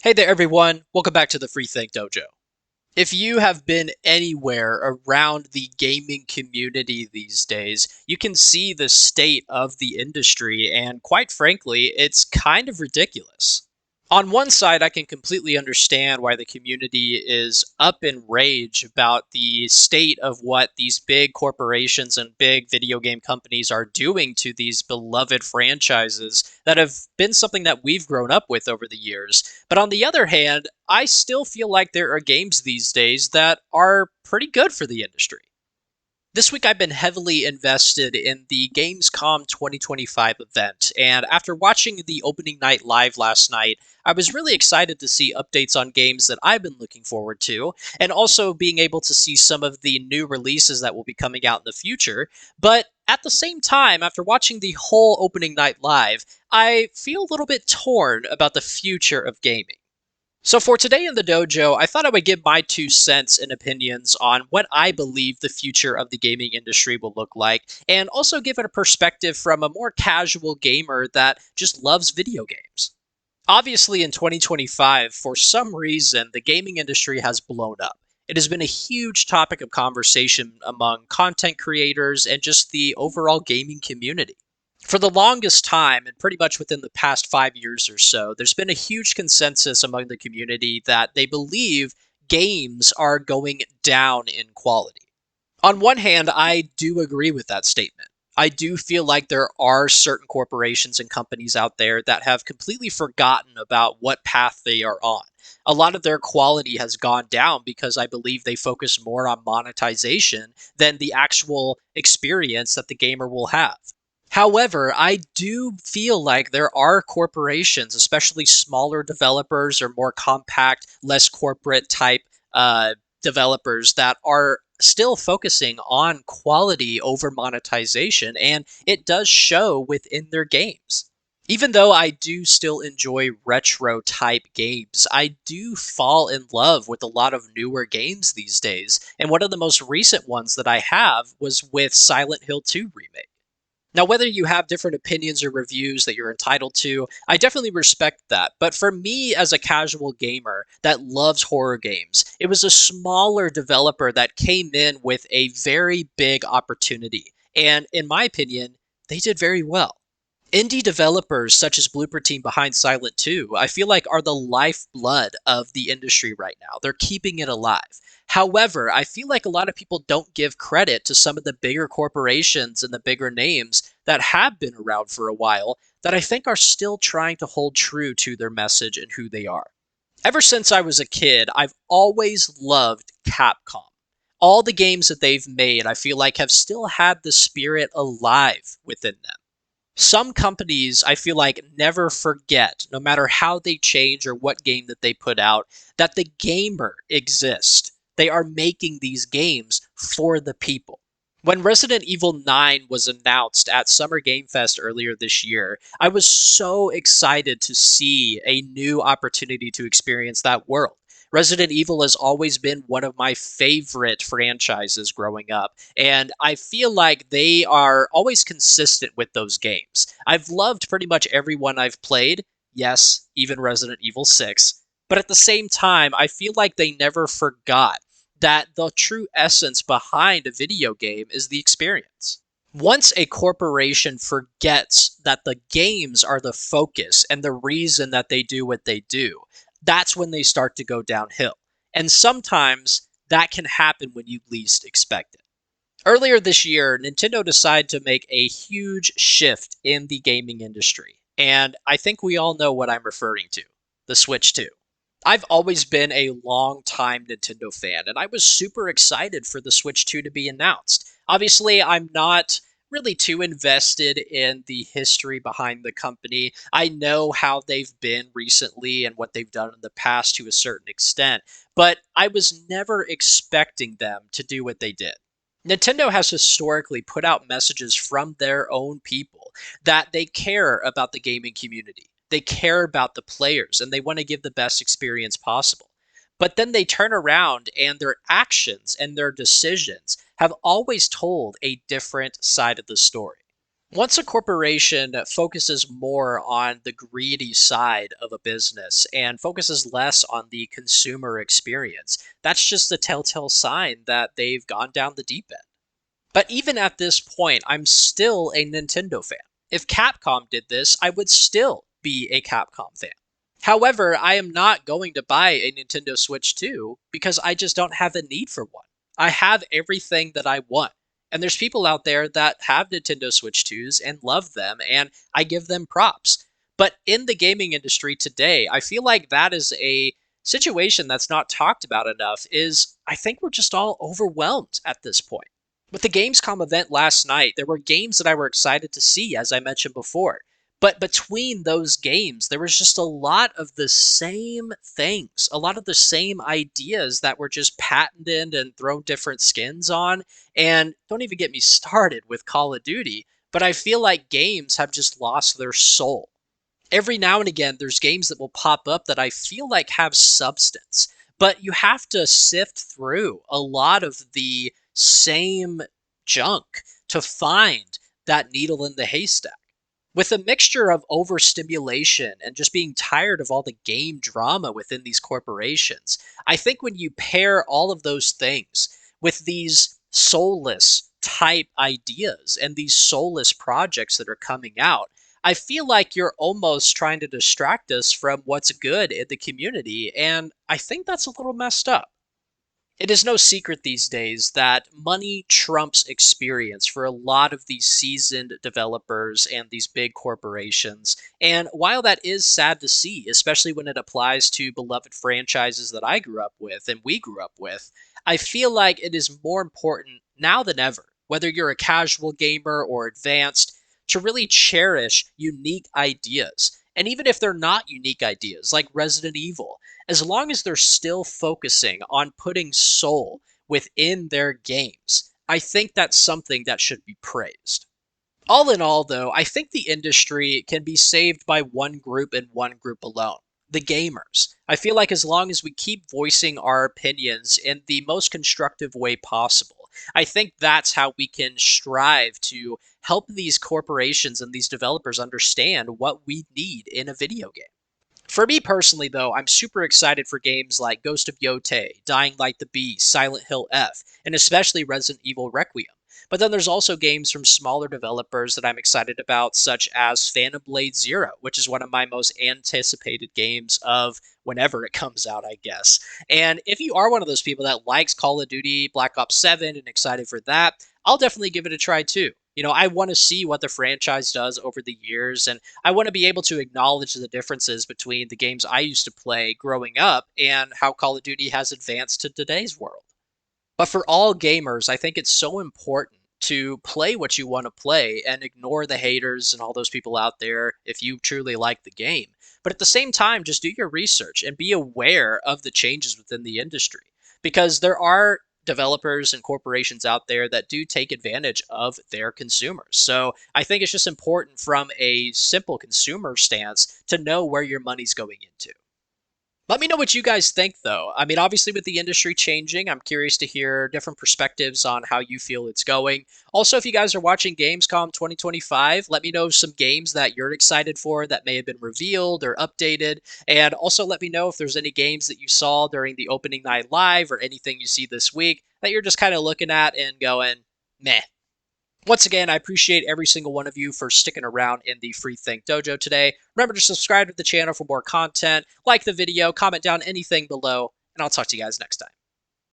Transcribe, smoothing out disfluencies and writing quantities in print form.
Hey there, everyone. Welcome back to the Free Think Dojo. If you have been anywhere around the gaming community these days, you can see the state of the industry, and quite frankly, it's kind of ridiculous. On one side, I can completely understand why the community is up in rage about the state of what these big corporations and big video game companies are doing to these beloved franchises that have been something that we've grown up with over the years. But on the other hand, I still feel like there are games these days that are pretty good for the industry. This week, I've been heavily invested in the Gamescom 2025 event, and after watching the opening night live last night, I was really excited to see updates on games that I've been looking forward to, and also being able to see some of the new releases that will be coming out in the future. But at the same time, after watching the whole opening night live, I feel a little bit torn about the future of gaming. So for today in the dojo, I thought I would give my 2 cents and opinions on what I believe the future of the gaming industry will look like, and also give it a perspective from a more casual gamer that just loves video games. Obviously, in 2025, for some reason, the gaming industry has blown up. It has been a huge topic of conversation among content creators and just the overall gaming community. For the longest time, and pretty much within the past 5 years or so, there's been a huge consensus among the community that they believe games are going down in quality. On one hand, I do agree with that statement. I do feel like there are certain corporations and companies out there that have completely forgotten about what path they are on. A lot of their quality has gone down because I believe they focus more on monetization than the actual experience that the gamer will have. However, I do feel like there are corporations, especially smaller developers or more compact, less corporate type developers, that are still focusing on quality over monetization, and it does show within their games. Even though I do still enjoy retro type games, I do fall in love with a lot of newer games these days. And one of the most recent ones that I have was with Silent Hill 2 Remake. Now, whether you have different opinions or reviews that you're entitled to, I definitely respect that. But for me, as a casual gamer that loves horror games, it was a smaller developer that came in with a very big opportunity. And in my opinion, they did very well. Indie developers such as Blooper Team behind Silent 2, I feel like are the lifeblood of the industry right now. They're keeping it alive. However, I feel like a lot of people don't give credit to some of the bigger corporations and the bigger names that have been around for a while that I think are still trying to hold true to their message and who they are. Ever since I was a kid, I've always loved Capcom. All the games that they've made, I feel like, have still had the spirit alive within them. Some companies, I feel like, never forget, no matter how they change or what game that they put out, that the gamer exists. They are making these games for the people. When Resident Evil 9 was announced at Summer Game Fest earlier this year, I was so excited to see a new opportunity to experience that world. Resident Evil has always been one of my favorite franchises growing up, and I feel like they are always consistent with those games. I've loved pretty much every one I've played, yes, even Resident Evil 6, but at the same time, I feel like they never forgot that the true essence behind a video game is the experience. Once a corporation forgets that the games are the focus and the reason that they do what they do, that's when they start to go downhill. And sometimes that can happen when you least expect it. Earlier this year, Nintendo decided to make a huge shift in the gaming industry. And I think we all know what I'm referring to, the Switch 2. I've always been a long-time Nintendo fan, and I was super excited for the Switch 2 to be announced. Obviously, I'm not really too invested in the history behind the company. I know how they've been recently and what they've done in the past to a certain extent, but I was never expecting them to do what they did. Nintendo has historically put out messages from their own people that they care about the gaming community. They care about the players and they want to give the best experience possible. But then they turn around and their actions and their decisions have always told a different side of the story. Once a corporation focuses more on the greedy side of a business and focuses less on the consumer experience, that's just a telltale sign that they've gone down the deep end. But even at this point, I'm still a Nintendo fan. If Capcom did this, I would still be a Capcom fan. However, I am not going to buy a Nintendo Switch 2 because I just don't have a need for one. I have everything that I want. And there's people out there that have Nintendo Switch 2s and love them, and I give them props. But in the gaming industry today, I feel like that is a situation that's not talked about enough is I think we're just all overwhelmed at this point. With the Gamescom event last night, there were games that I were excited to see, as I mentioned before. But between those games, there was just a lot of the same things, a lot of the same ideas that were just patented and thrown different skins on. And don't even get me started with Call of Duty, but I feel like games have just lost their soul. Every now and again, there's games that will pop up that I feel like have substance, but you have to sift through a lot of the same junk to find that needle in the haystack. With a mixture of overstimulation and just being tired of all the game drama within these corporations, I think when you pair all of those things with these soulless type ideas and these soulless projects that are coming out, I feel like you're almost trying to distract us from what's good in the community, and I think that's a little messed up. It is no secret these days that money trumps experience for a lot of these seasoned developers and these big corporations. And while that is sad to see, especially when it applies to beloved franchises that I grew up with and we grew up with, I feel like it is more important now than ever, whether you're a casual gamer or advanced, to really cherish unique ideas. And even if they're not unique ideas, like Resident Evil, as long as they're still focusing on putting soul within their games, I think that's something that should be praised. All in all, though, I think the industry can be saved by one group and one group alone: the gamers. I feel like as long as we keep voicing our opinions in the most constructive way possible, I think that's how we can strive to help these corporations and these developers understand what we need in a video game. For me personally, though, I'm super excited for games like Ghost of Yotei, Dying Light the Beast, Silent Hill F, and especially Resident Evil Requiem. But then there's also games from smaller developers that I'm excited about, such as Phantom Blade Zero, which is one of my most anticipated games of whenever it comes out, I guess. And if you are one of those people that likes Call of Duty Black Ops 7 and excited for that, I'll definitely give it a try too. I want to see what the franchise does over the years, and I want to be able to acknowledge the differences between the games I used to play growing up and how Call of Duty has advanced to today's world. But for all gamers, I think it's so important to play what you want to play and ignore the haters and all those people out there if you truly like the game. But at the same time, just do your research and be aware of the changes within the industry, because there are developers and corporations out there that do take advantage of their consumers. So I think it's just important from a simple consumer stance to know where your money's going into. Let me know what you guys think, though. I mean, obviously, with the industry changing, I'm curious to hear different perspectives on how you feel it's going. Also, if you guys are watching Gamescom 2025, let me know some games that you're excited for that may have been revealed or updated. And also, let me know if there's any games that you saw during the opening night live or anything you see this week that you're just kind of looking at and going, meh. Once again, I appreciate every single one of you for sticking around in the Free Think Dojo today. Remember to subscribe to the channel for more content, like the video, comment down anything below, and I'll talk to you guys next time.